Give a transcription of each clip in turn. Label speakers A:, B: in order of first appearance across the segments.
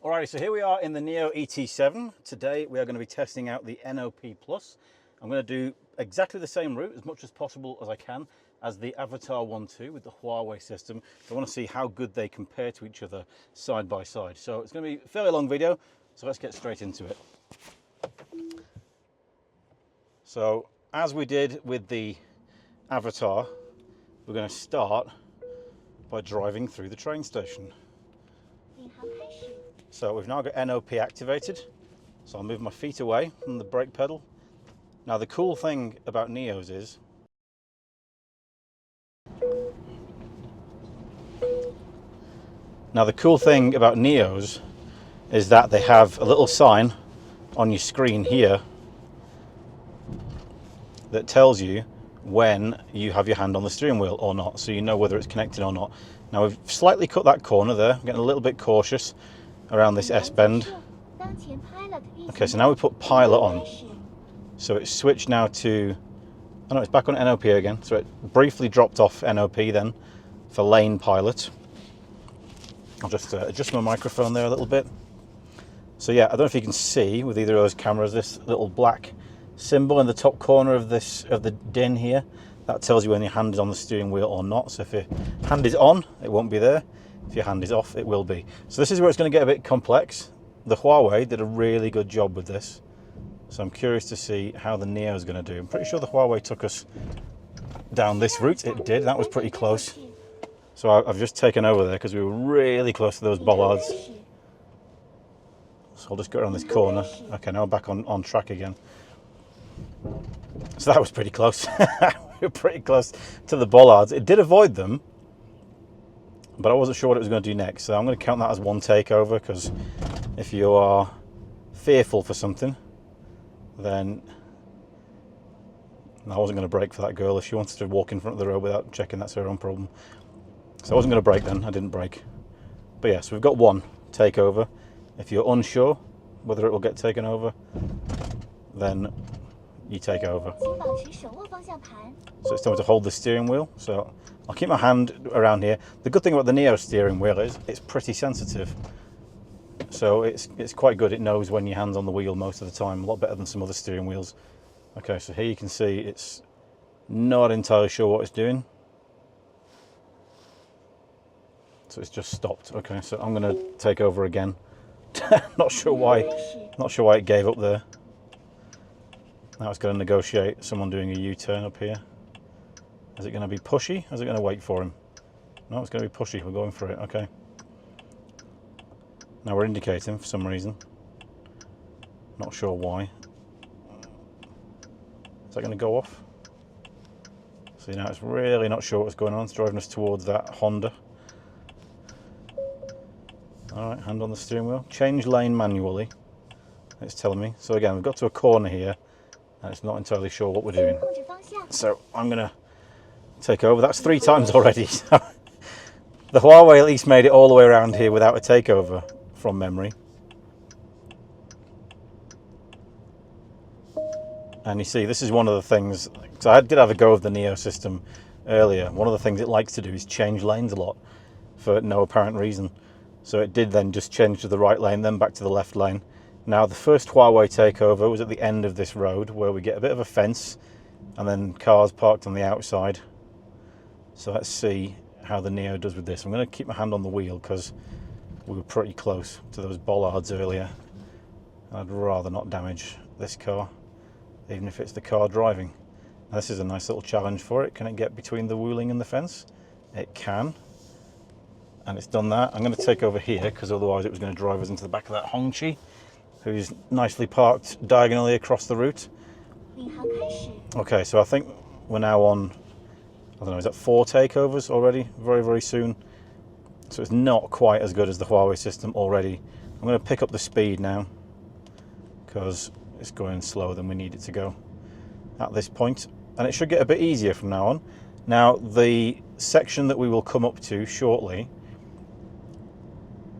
A: Alright, so here we are in the NIO ET7. Today we are going to be testing out the NOP Plus. I'm going to do exactly the same route as much as possible as I can as the Avatar 1.2 with the Huawei system. I want to see how good they compare to each other side by side. So it's going to be a fairly long video, so let's get straight into it. So as we did with the Avatar, we're going to start by driving through the train station. So we've now got NOP activated, so I'll move my feet away from the brake pedal. Now the cool thing about NIOs is that they have a little sign on your screen here that tells you when you have your hand on the steering wheel or not, so you know whether it's connected or not. Now we've slightly cut that corner there, I'm getting a little bit cautious around this S-bend. Okay, so now we put pilot on. So it's switched now to, oh no, it's back on NOP again. So it briefly dropped off NOP then for lane pilot. I'll just adjust my microphone there a little bit. So yeah, I don't know if you can see with either of those cameras, this little black symbol in the top corner of the DIN here. That tells you when your hand is on the steering wheel or not. So if your hand is on, it won't be there. If your hand is off, it will be. So this is where it's going to get a bit complex. The Huawei did a really good job with this. So I'm curious to see how the NIO is going to do. I'm pretty sure the Huawei took us down this route. It did, that was pretty close. So I've just taken over there because we were really close to those bollards. So I'll just go around this corner. Okay, now we're back on track again. So that was pretty close. We were pretty close to the bollards. It did avoid them, but I wasn't sure what it was going to do next. So I'm going to count that as one takeover, because if you are fearful for something, then I wasn't going to brake for that girl. If she wanted to walk in front of the road without checking, that's her own problem. So I wasn't going to brake then, I didn't brake. But yeah, so we've got one takeover. If you're unsure whether it will get taken over, then you take over. So it's time to hold the steering wheel. So I'll keep my hand around here. The good thing about the NIO steering wheel is it's pretty sensitive. So it's quite good. It knows when your hand's on the wheel most of the time, a lot better than some other steering wheels. Okay, so here you can see it's not entirely sure what it's doing. So it's just stopped. Okay, so I'm going to take over again. Not sure why it gave up there. Now it's going to negotiate someone doing a U-turn up here. Is it going to be pushy? Or is it going to wait for him? No, it's going to be pushy. We're going for it. Okay. Now we're indicating for some reason. Not sure why. Is that going to go off? See, now it's really not sure what's going on. It's driving us towards that Honda. Alright, hand on the steering wheel. Change lane manually, it's telling me. So again, we've got to a corner here, and it's not entirely sure what we're doing. So I'm going to take over. That's 3 times already. So the Huawei at least made it all the way around here without a takeover from memory. And you see, this is one of the things, so I did have a go of the NIO system earlier. One of the things it likes to do is change lanes a lot for no apparent reason. So it did then just change to the right lane, then back to the left lane. Now the first Huawei takeover was at the end of this road where we get a bit of a fence and then cars parked on the outside. So let's see how the NIO does with this. I'm going to keep my hand on the wheel because we were pretty close to those bollards earlier. I'd rather not damage this car, even if it's the car driving. Now, this is a nice little challenge for it. Can it get between the wheeling and the fence? It can. And it's done that. I'm going to take over here because otherwise it was going to drive us into the back of that Hongqi, who's nicely parked diagonally across the route. Okay, so I think we're now on, I don't know, is that 4 takeovers already? Very, very soon. So it's not quite as good as the Huawei system already. I'm going to pick up the speed now because it's going slower than we need it to go at this point. And it should get a bit easier from now on. Now, the section that we will come up to shortly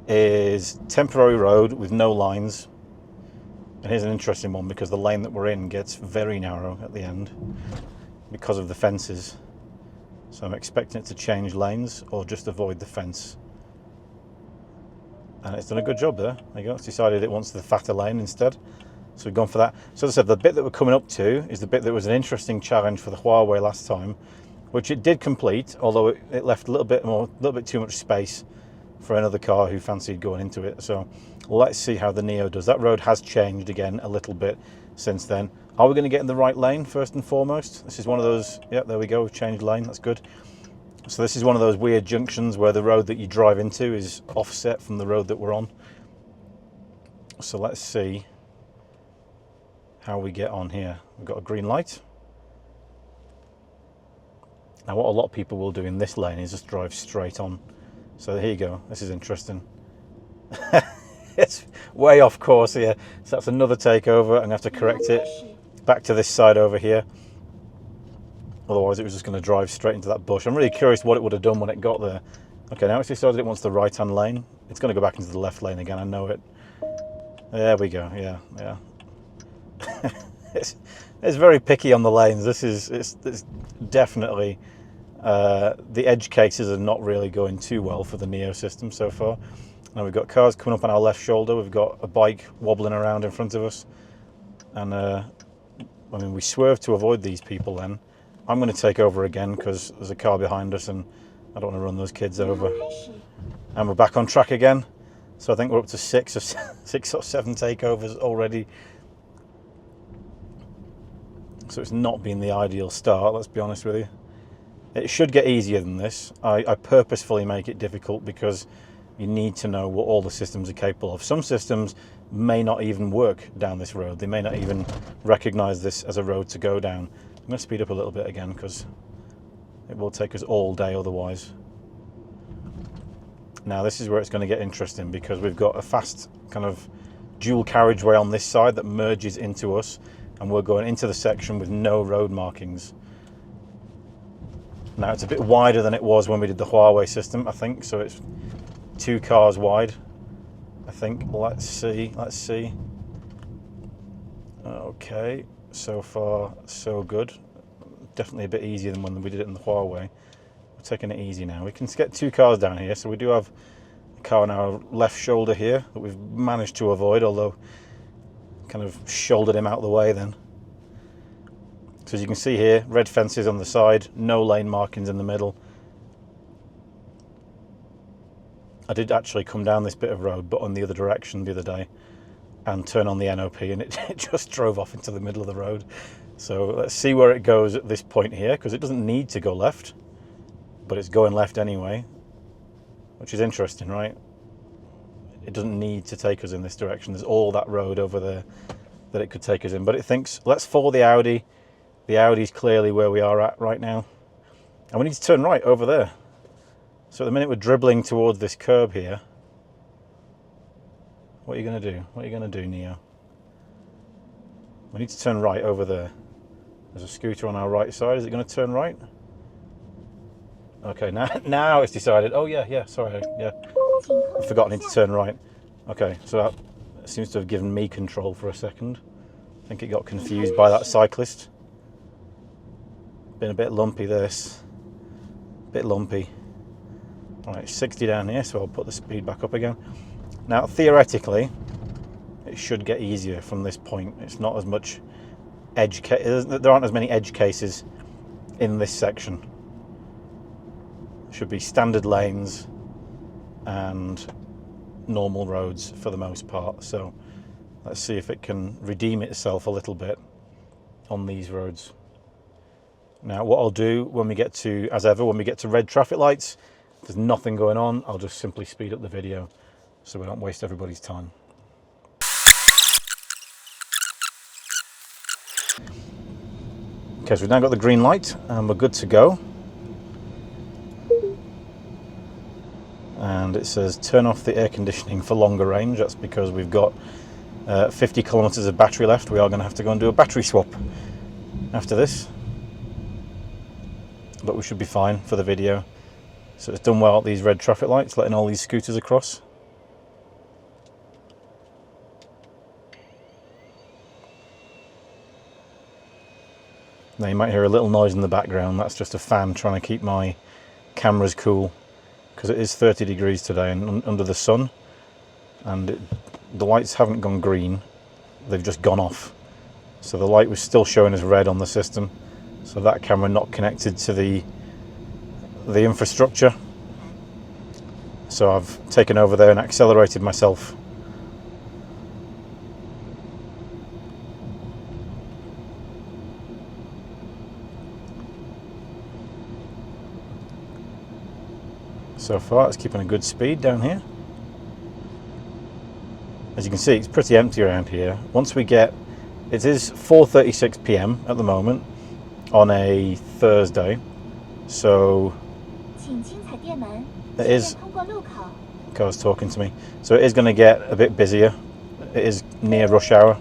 A: is temporary road with no lines. And here's an interesting one because the lane that we're in gets very narrow at the end because of the fences. So I'm expecting it to change lanes or just avoid the fence. and it's done a good job there. There you go. It's decided it wants the fatter lane instead, so we've gone for that. So as I said, the bit that we're coming up to is the bit that was an interesting challenge for the Huawei last time, which it did complete, although it left a little bit too much space for another car who fancied going into it. So let's see how the NIO does. That road has changed again a little bit since then. Are we going to get in the right lane first and foremost? This is one of those, yeah, there we go, we've changed lane, that's good. So this is one of those weird junctions where the road that you drive into is offset from the road that we're on. So let's see how we get on here. We've got a green light. Now what a lot of people will do in this lane is just drive straight on. So here you go, this is interesting. It's way off course here. So that's another takeover. I'm going to have to correct it back to this side over here. Otherwise it was just going to drive straight into that bush. I'm really curious what it would have done when it got there. Okay, now it's decided it wants the right-hand lane. It's going to go back into the left lane again, I know it. There we go, yeah. It's very picky on the lanes. It's definitely, the edge cases are not really going too well for the NIO system so far. Now we've got cars coming up on our left shoulder. We've got a bike wobbling around in front of us. And, I mean, we swerved to avoid these people then. I'm going to take over again because there's a car behind us and I don't want to run those kids over. And we're back on track again. So I think we're up to six or seven takeovers already. So it's not been the ideal start, let's be honest with you. It should get easier than this. I purposefully make it difficult because you need to know what all the systems are capable of. Some systems may not even work down this road. They may not even recognize this as a road to go down. I'm going to speed up a little bit again because it will take us all day otherwise. Now this is where it's going to get interesting because we've got a fast kind of dual carriageway on this side that merges into us, and we're going into the section with no road markings. Now it's a bit wider than it was when we did the Huawei system, I think, so it's 2 cars wide, I think. Let's see. Okay, so far so good. Definitely a bit easier than when we did it in the Huawei. We're taking it easy now. We can get 2 cars down here, so we do have a car on our left shoulder here that we've managed to avoid, although kind of shouldered him out of the way then. So as you can see here, red fences on the side, no lane markings in the middle. I did actually come down this bit of road, but on the other direction the other day, and turn on the NOP, and it just drove off into the middle of the road. So let's see where it goes at this point here, because it doesn't need to go left, but it's going left anyway, which is interesting, right? It doesn't need to take us in this direction. There's all that road over there that it could take us in, but it thinks, let's follow the Audi. The Audi's clearly where we are at right now, and we need to turn right over there. So at the minute we're dribbling towards this curb here. What are you going to do? What are you going to do, NIO? We need to turn right over there. There's a scooter on our right side. Is it going to turn right? Okay, now it's decided. Oh yeah, sorry, yeah. I've forgotten to turn right. Okay, so that seems to have given me control for a second. I think it got confused by that cyclist. Been a bit lumpy this. Bit lumpy. Alright, 60 down here, so I'll put the speed back up again. Now, theoretically, it should get easier from this point. It's not as much edge case. There aren't as many edge cases in this section. It should be standard lanes and normal roads for the most part. So let's see if it can redeem itself a little bit on these roads. Now, what I'll do when we get to, as ever, when we get to red traffic lights, if there's nothing going on, I'll just simply speed up the video so we don't waste everybody's time. Okay, so we've now got the green light and we're good to go. And it says turn off the air conditioning for longer range. That's because we've got 50 kilometers of battery left. We are going to have to go and do a battery swap after this. But we should be fine for the video. So it's done well at these red traffic lights, letting all these scooters across. Now you might hear a little noise in the background. That's just a fan trying to keep my cameras cool, because it is 30 degrees today and under the sun. and the lights haven't gone green, they've just gone off. So the light was still showing as red on the system, so that camera not connected to the infrastructure. So I've taken over there and accelerated myself. So far it's keeping a good speed down here. As you can see, it's pretty empty around here. Once we get, it is 4:36 p.m. at the moment on a Thursday, so it is, car's talking to me, so it is going to get a bit busier. It is near rush hour,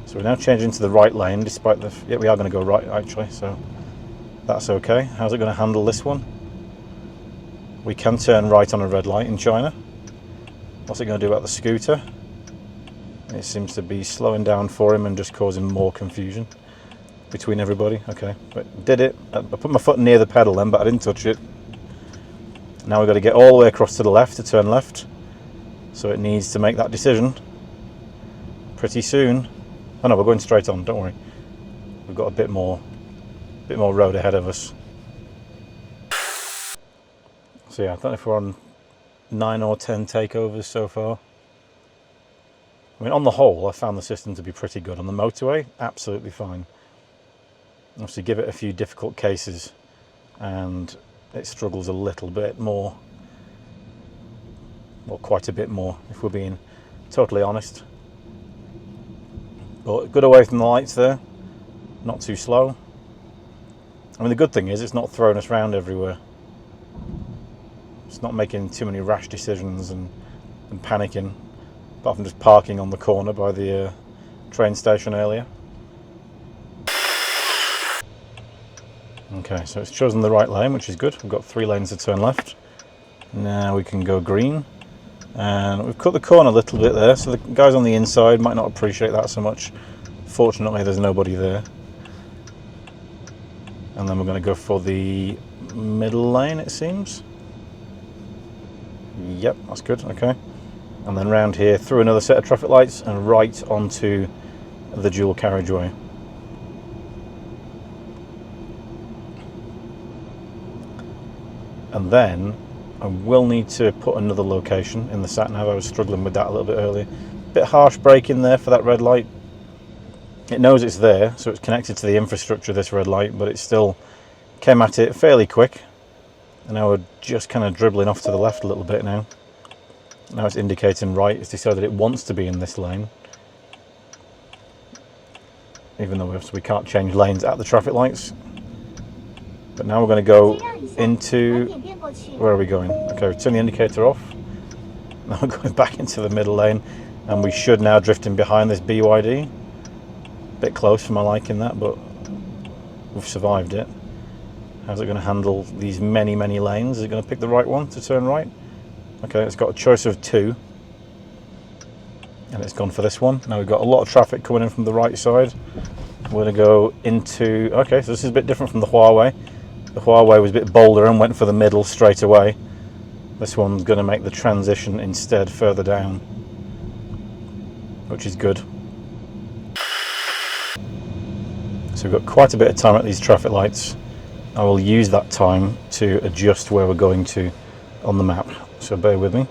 A: so we're now changing to the right lane, despite the, yeah, we are going to go right actually, so that's okay. How's it going to handle this one? We can turn right on a red light in China. What's it going to do about the scooter? It seems to be slowing down for him and just causing more confusion between everybody. Okay, but did it. I put my foot near the pedal then, but I didn't touch it. Now we've got to get all the way across to the left to turn left. So it needs to make that decision pretty soon. Oh no, we're going straight on, don't worry. We've got a bit more road ahead of us. So yeah, I don't know if we're on 9 or 10 takeovers so far. I mean, on the whole, I found the system to be pretty good. On the motorway, absolutely fine. Obviously, give it a few difficult cases and it struggles a little bit more. Well, quite a bit more, if we're being totally honest. But good away from the lights there. Not too slow. I mean, the good thing is it's not throwing us around everywhere. It's not making too many rash decisions and panicking, apart from just parking on the corner by the train station earlier. Okay, so it's chosen the right lane, which is good. We've got 3 lanes to turn left. Now we can go green. And we've cut the corner a little bit there, so the guys on the inside might not appreciate that so much. Fortunately, there's nobody there. And then we're going to go for the middle lane, it seems. Yep, that's good, okay. And then round here through another set of traffic lights and right onto the dual carriageway. And then I will need to put another location in the sat-nav. I was struggling with that a little bit earlier. Bit harsh braking there for that red light. It knows it's there, so it's connected to the infrastructure, this red light, but it still came at it fairly quick. And now we're just kind of dribbling off to the left a little bit now. Now it's indicating right. It's decided it wants to be in this lane. Even though we can't change lanes at the traffic lights. But now we're going to go into... Where are we going? Okay, we turn the indicator off. Now we're going back into the middle lane. And we should now drift in behind this BYD. Bit close for my liking that, but we've survived it. How's it going to handle these many lanes? Is it going to pick the right one to turn right? Okay, it's got a choice of 2. And it's gone for this one. Now we've got a lot of traffic coming in from the right side. We're going to go into... Okay, so this is a bit different from the Huawei. The Huawei was a bit bolder and went for the middle straight away. This one's going to make the transition instead further down, which is good. So we've got quite a bit of time at these traffic lights. I will use that time to adjust where we're going to on the map, so bear with me.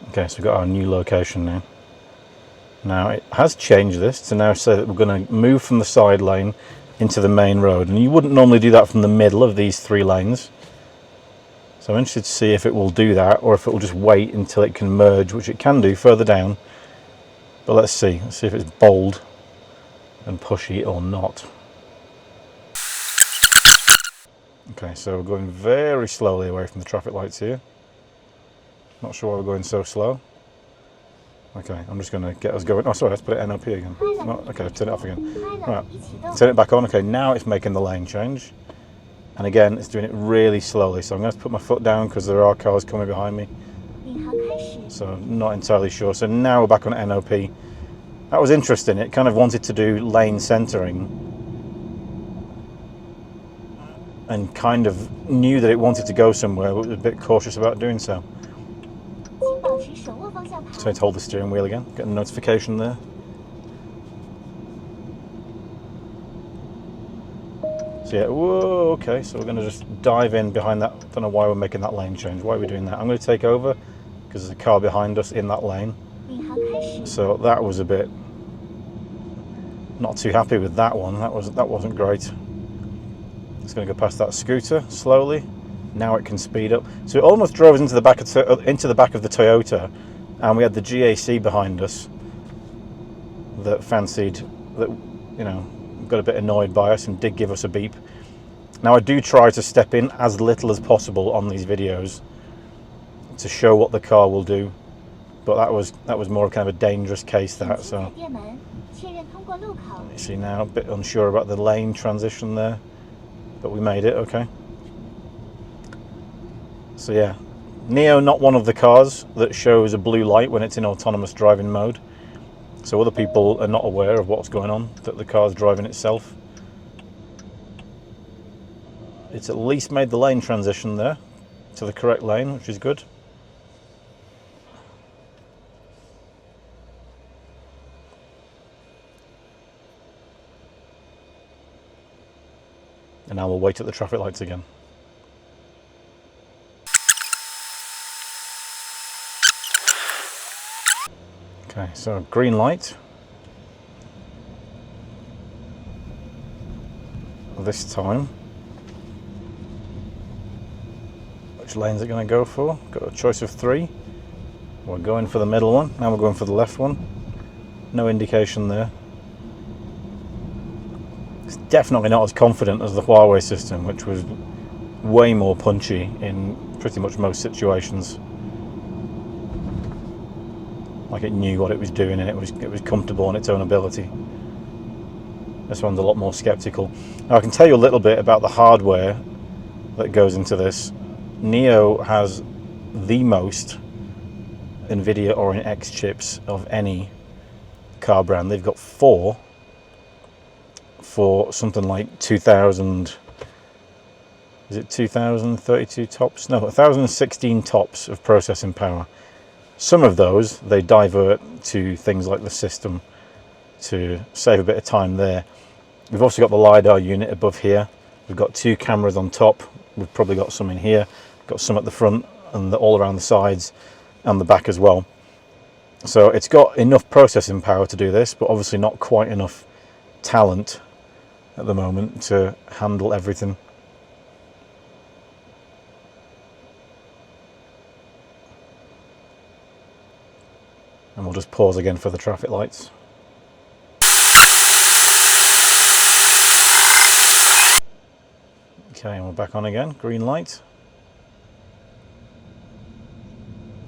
A: Okay, so we've got our new location now. Now it has changed this to now say that we're going to move from the side lane into the main road, and you wouldn't normally do that from the middle of these 3 lanes. So I'm interested to see if it will do that or if it will just wait until it can merge, which it can do further down. But let's see if it's bold and pushy or not. Okay, so we're going very slowly away from the traffic lights here. Not sure why we're going so slow. Okay, I'm just going to get us going. Oh, sorry, let's put it NOP again. No, okay, turn it off again. Right, turn it back on. Okay, now it's making the lane change. And again, it's doing it really slowly. So I'm going to put my foot down because there are cars coming behind me. So I'm not entirely sure. So now we're back on NOP. That was interesting. It kind of wanted to do lane centering. and kind of knew that it wanted to go somewhere, but was a bit cautious about doing so. So I hold the steering wheel again, get a notification there. So yeah, whoa, okay, so we're going to just dive in behind that. Don't know why we're making that lane change. Why are we doing that? I'm going to take over because there's a car behind us in that lane. So that was a bit, not too happy with that one. That wasn't great. It's going to go past that scooter slowly. Now it can speed up. So it almost drove us into the back of the Toyota, and we had the GAC behind us that fancied that, you know, got a bit annoyed by us and did give us a beep. Now I do try to step in as little as possible on these videos to show what the car will do, but that was more kind of a dangerous case, that. So you see now, a bit unsure about the lane transition there, but we made it okay. So yeah, NIO not one of the cars that shows a blue light when it's in autonomous driving mode. So other people are not aware of what's going on, that the car's driving itself. It's at least made the lane transition there to the correct lane, which is good. And now we'll wait at the traffic lights again. Okay, so green light. This time, which lane is it going to go for? Got a choice of 3. We're going for the middle one. Now we're going for the left one. No indication there. It's definitely not as confident as the Huawei system, which was way more punchy in pretty much most situations. Like it knew what it was doing and it was comfortable in its own ability. This one's a lot more skeptical. Now I can tell you a little bit about the hardware that goes into this. NIO has the most NVIDIA Orin-X chips of any car brand. They've got 4 for something like 2,000. Is it 2,032 tops? No, 1,016 tops of processing power. Some of those they divert to things like the system to save a bit of time there. We've also got the LiDAR unit above here. We've got 2 cameras on top. We've probably got some in here. Got some at the front and all around the sides and the back as well. So it's got enough processing power to do this, but obviously not quite enough talent at the moment to handle everything. And we'll just pause again for the traffic lights. Okay, and we're back on again, green light.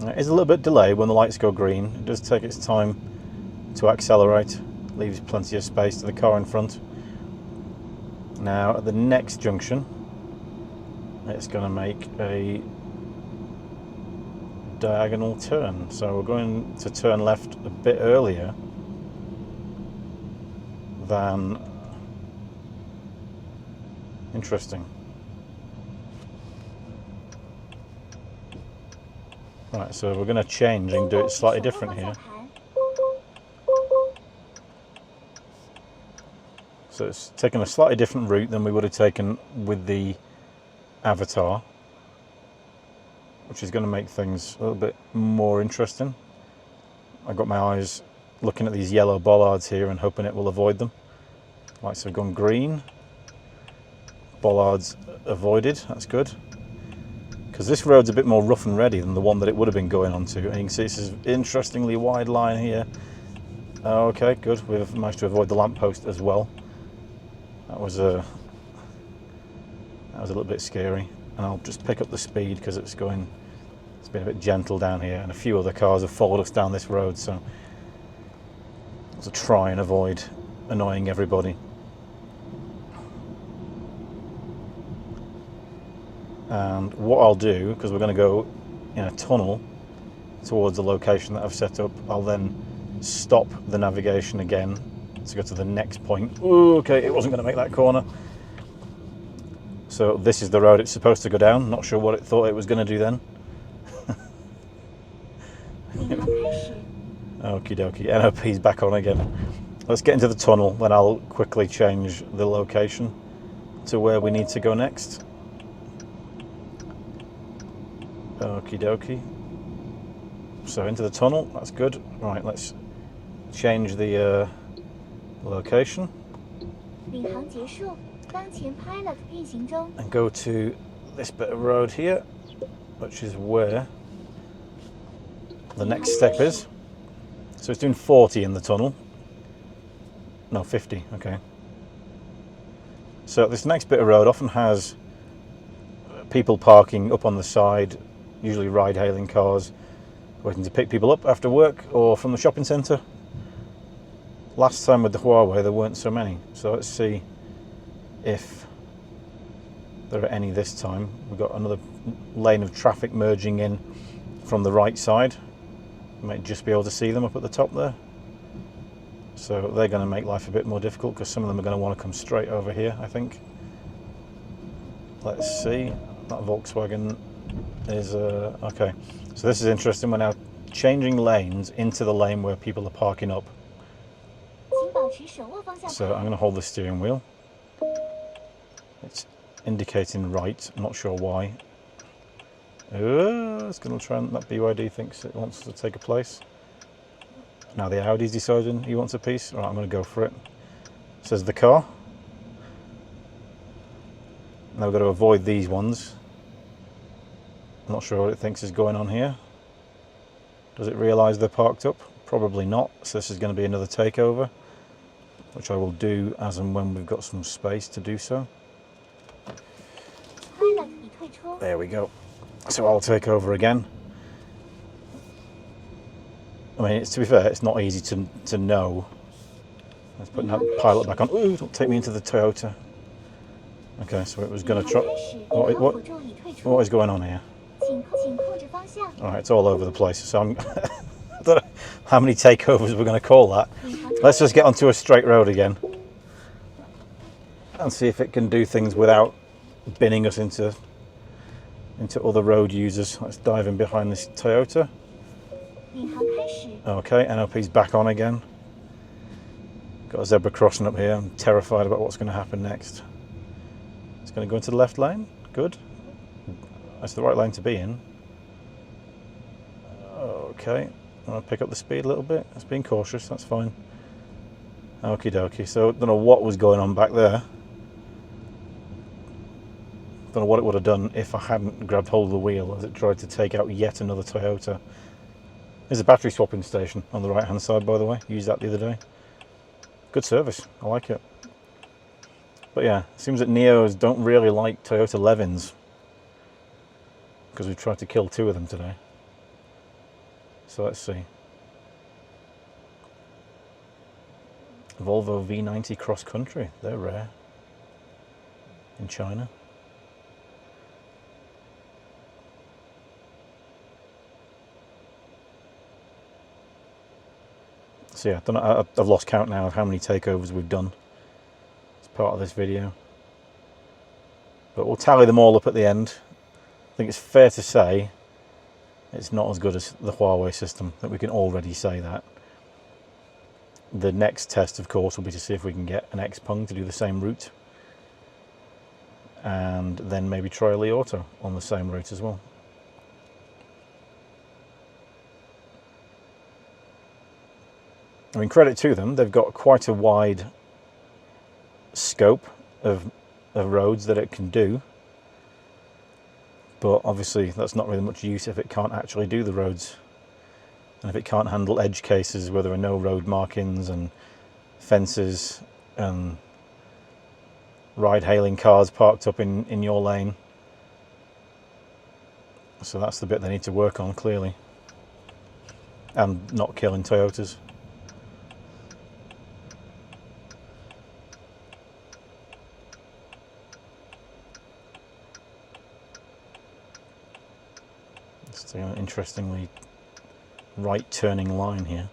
A: It is a little bit delayed when the lights go green. It does take its time to accelerate, leaves plenty of space to the car in front. Now at the next junction, it's going to make a diagonal turn, so we're going to turn left a bit earlier than. Interesting. Right, so we're going to change and do it slightly different here. So it's taken a slightly different route than we would have taken with the Avatar, which is going to make things a little bit more interesting. I've got my eyes looking at these yellow bollards here and hoping it will avoid them. Right, so we've gone green. Bollards avoided, that's good. Because this road's a bit more rough and ready than the one that it would have been going onto. And you can see this is an interestingly wide line here. Okay, good. We've managed to avoid the lamppost as well. That was a little bit scary. And I'll just pick up the speed because it's been a bit gentle down here, and a few other cars have followed us down this road, so to try and avoid annoying everybody. And what I'll do, because we're going to go in a tunnel towards the location that I've set up, I'll then stop the navigation again to go to the next point. Ooh, okay, it wasn't going to make that corner. So this is the road it's supposed to go down. Not sure what it thought it was going to do then. Okie dokie, NOP's back on again. Let's get into the tunnel, then I'll quickly change the location to where we need to go next. Okie dokie. So into the tunnel, that's good. Right, let's change the location. And go to this bit of road here, which is where the next step is. So it's doing 40 in the tunnel. No, 50, okay. So this next bit of road often has people parking up on the side, usually ride-hailing cars, waiting to pick people up after work or from the shopping centre. Last time with the Huawei there weren't so many, so let's see if there are any this time. We've got another lane of traffic merging in from the right side. You might just be able to see them up at the top there. So they're going to make life a bit more difficult because some of them are going to want to come straight over here, I think. Let's see. That Volkswagen is okay. So this is interesting. We're now changing lanes into the lane where people are parking up. So I'm going to hold the steering wheel. It's indicating right. I'm not sure why. It's going to try and that BYD thinks it wants to take a place. Now the Audi's deciding he wants a piece. All right, I'm going to go for it. Says the car. Now we've got to avoid these ones. I'm not sure what it thinks is going on here. Does it realise they're parked up? Probably not. So this is going to be another takeover, which I will do as and when we've got some space to do so. There we go. So I'll take over again. I mean, to be fair, it's not easy to know. Let's put that pilot back on. Ooh, don't take me into the Toyota. Okay, so it was going to try... What is going on here? Alright, it's all over the place. So I don't know how many takeovers we're going to call that. Let's just get onto a straight road again. And see if it can do things without binning us into other road users. Let's dive in behind this Toyota. Okay, NOP's back on again. Got a zebra crossing up here. I'm terrified about what's going to happen next. It's going to go into the left lane. Good. That's the right lane to be in. Okay, I'm going to pick up the speed a little bit. It's being cautious, that's fine. Okie dokie. So I don't know what was going on back there. Don't know what it would have done if I hadn't grabbed hold of the wheel as it tried to take out yet another Toyota. There's a battery swapping station on the right hand side, by the way. Used that the other day. Good service, I like it. But yeah, it seems that NIOs don't really like Toyota Levins because we've tried to kill two of them today. So let's see. Volvo V90 Cross Country, they're rare in China. So yeah, I've lost count now of how many takeovers we've done as part of this video. But we'll tally them all up at the end. I think it's fair to say it's not as good as the Huawei system, that we can already say that. The next test, of course, will be to see if we can get an Xpeng to do the same route. And then maybe try a Li Auto on the same route as well. I mean, credit to them, they've got quite a wide scope of roads that it can do. But obviously that's not really much use if it can't actually do the roads. And if it can't handle edge cases where there are no road markings and fences and ride-hailing cars parked up in your lane. So that's the bit they need to work on, clearly. And not killing Toyotas. It's an interestingly right turning line here.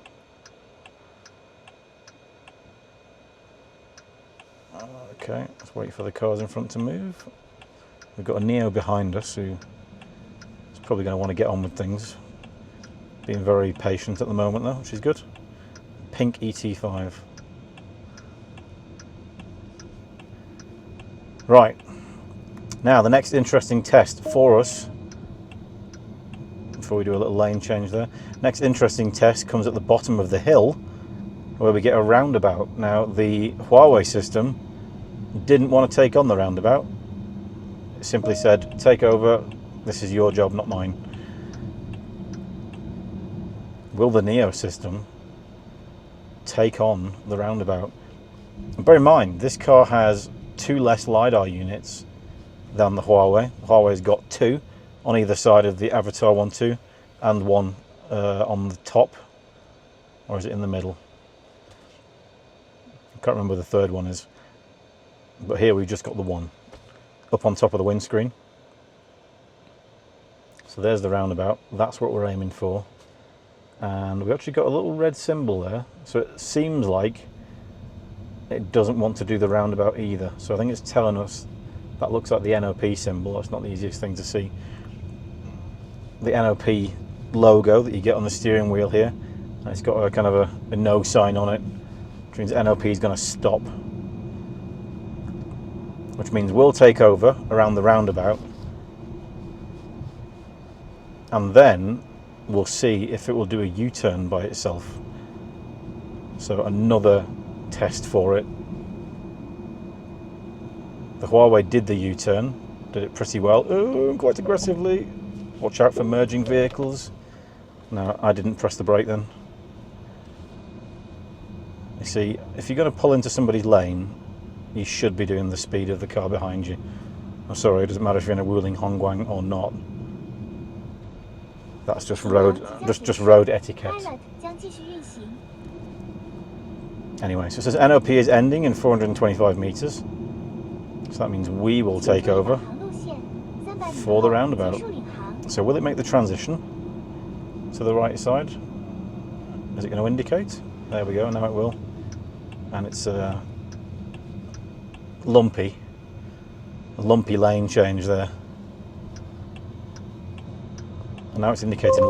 A: Okay, let's wait for the cars in front to move. We've got a NIO behind us who is probably going to want to get on with things. Being very patient at the moment though, which is good. Pink ET5. Right, now the next interesting test for us, before we do a little lane change there, next interesting test comes at the bottom of the hill where we get a roundabout. Now the Huawei system didn't want to take on the roundabout. It simply said, take over, this is your job, not mine. Will the NIO system take on the roundabout? And bear in mind, this car has 2 less LiDAR units than the Huawei. Huawei's got 2 on either side of the Avatar 1.2 and 1 on the top, or is it in the middle? I can't remember the third one is, but here we've just got the 1 up on top of the windscreen. So there's the roundabout, that's what we're aiming for, and we've actually got a little red symbol there, so it seems like it doesn't want to do the roundabout either. So I think it's telling us that looks like the NOP symbol. That's not the easiest thing to see. The NOP logo that you get on the steering wheel here, and it's got a kind of a no sign on it, which means NOP is going to stop, which means we'll take over around the roundabout, and then we'll see if it will do a U-turn by itself. So another test for it. The Huawei did the U-turn, did it pretty well, quite aggressively. Watch out for merging vehicles. No, I didn't press the brake then. You see, if you're going to pull into somebody's lane, you should be doing the speed of the car behind you. I'm sorry, it doesn't matter if you're in a Wuling Hongguang or not. That's just road etiquette. Anyway, so it says NOP is ending in 425 meters. So that means we will take over for the roundabout. So will it make the transition to the right side? Is it going to indicate? There we go, now it will. And it's a lumpy lane change there. And now it's indicating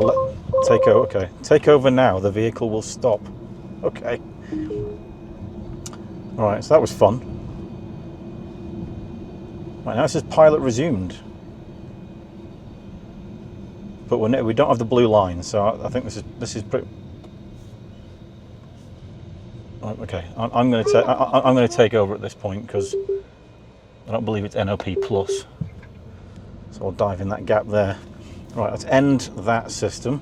A: take over. Okay, take over now. The vehicle will stop. Okay. All right, so that was fun. Right, now it says pilot resumed, but we don't have the blue line, so I think this is pretty. Okay, I'm going to take over at this point because I don't believe it's NOP plus, so I'll dive in that gap there. Right, let's end that system,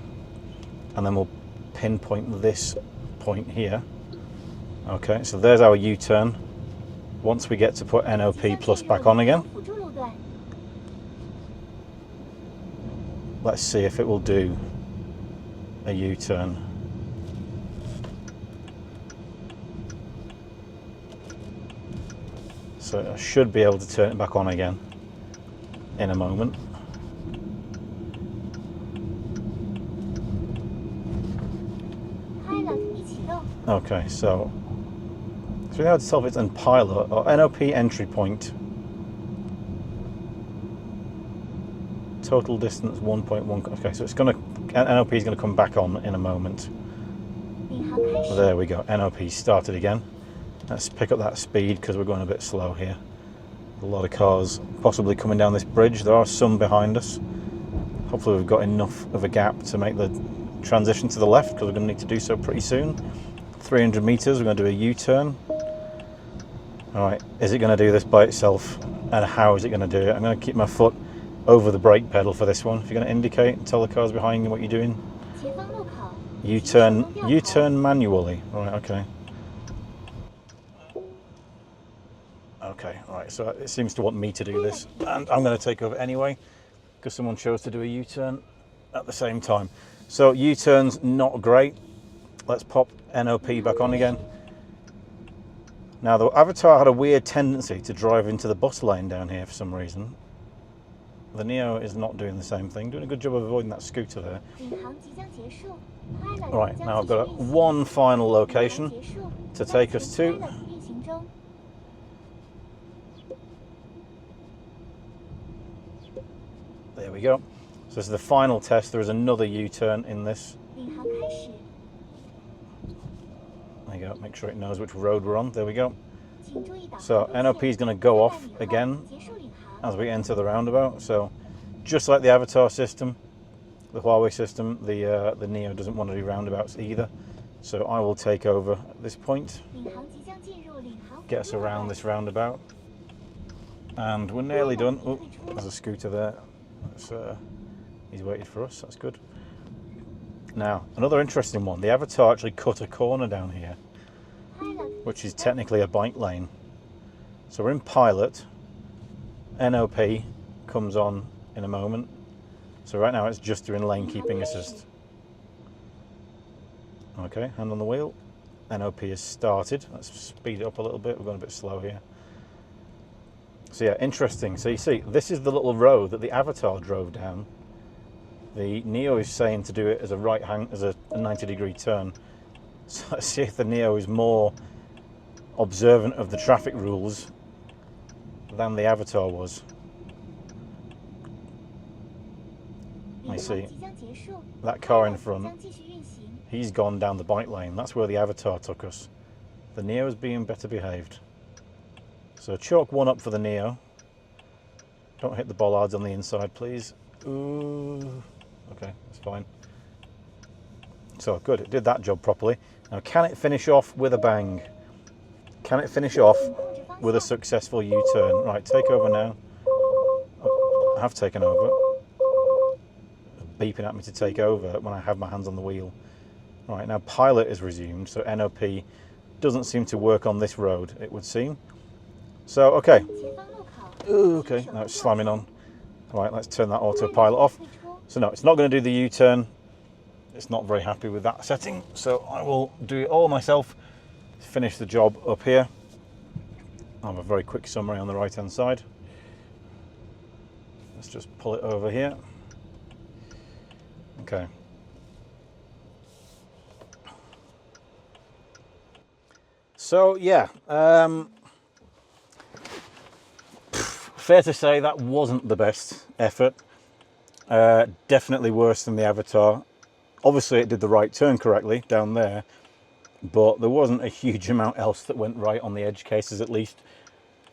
A: and then we'll pinpoint this point here. Okay, so there's our U-turn. Once we get to put NOP plus back on again, let's see if it will do a U-turn. So I should be able to turn it back on again in a moment. Okay, so it's really hard to tell if it's in pilot or NOP entry point. Total distance 1.1. Okay, so it's NOP is going to come back on in a moment. There we go. NOP started again. Let's pick up that speed because we're going a bit slow here. A lot of cars possibly coming down this bridge. There are some behind us. Hopefully we've got enough of a gap to make the transition to the left because we're going to need to do so pretty soon. 300 meters, we're going to do a U-turn. Alright, is it going to do this by itself? And how is it going to do it? I'm going to keep my foot over the brake pedal for this one. If you're going to indicate and tell the cars behind you what you're doing. U-turn manually. Alright, okay. Okay, alright, so it seems to want me to do this. And I'm going to take over anyway, because someone chose to do a U-turn at the same time. So U-turn's not great. Let's pop NOP back on again. Now the Avatar had a weird tendency to drive into the bus lane down here for some reason. The NIO is not doing the same thing, doing a good job of avoiding that scooter there. Right, now I've got one final location to take us to. we go. So this is the final test. There is another U-turn in this. There you go, make sure it knows which road we're on. There we go. So NOP is going to go off again as we enter the roundabout. So just like the Avatar system, the Huawei system, the NIO doesn't want to do roundabouts either. So I will take over at this point, get us around this roundabout, and we're nearly done. Oh, there's a scooter there. He's waited for us, that's good. Now, another interesting one. The Avatar actually cut a corner down here, which is technically a bike lane. So we're in pilot. NOP comes on in a moment. So right now it's just doing lane keeping assist. Okay, hand on the wheel. NOP has started. Let's speed it up a little bit. We're going a bit slow here. So yeah, interesting. So you see, this is the little road that the Avatar drove down. The NIO is saying to do it as a right hand, as a 90-degree turn. So let's see if the NIO is more observant of the traffic rules than the Avatar was. You see, that car in front, he's gone down the bike lane. That's where the Avatar took us. The NIO is being better behaved. So chalk 1 up for the NIO. Don't hit the bollards on the inside, please. Ooh. Okay, that's fine. So good, it did that job properly. Now can it finish off with a bang? Can it finish off with a successful U-turn? Right, take over now. Oh, I have taken over. Beeping at me to take over when I have my hands on the wheel. Right, now pilot is resumed, so NOP doesn't seem to work on this road, it would seem. So, okay. Ooh, okay, now it's slamming on. All right, let's turn that autopilot off. So no, it's not going to do the U-turn. It's not very happy with that setting, so I will do it all myself. Finish the job up here. I have a very quick summary on the right-hand side. Let's just pull it over here. Okay. So yeah, fair to say that wasn't the best effort. Definitely worse than the Avatar. Obviously it did the right turn correctly down there, but there wasn't a huge amount else that went right on the edge cases, at least.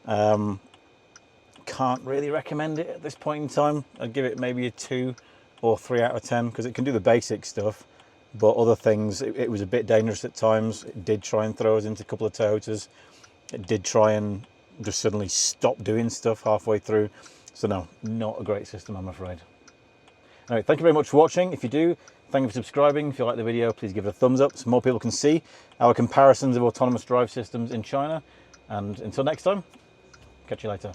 A: Can't really recommend it at this point in time. I'd give it maybe a 2 or 3 out of 10 because it can do the basic stuff, but other things, it was a bit dangerous at times. It did try and throw us into a couple of Toyotas. It did try and just suddenly stop doing stuff halfway through. So no, not a great system, I'm afraid. Anyway, thank you very much for watching. If you do, thank you for subscribing. If you like the video, please give it a thumbs up so more people can see our comparisons of autonomous drive systems in China. And until next time, catch you later.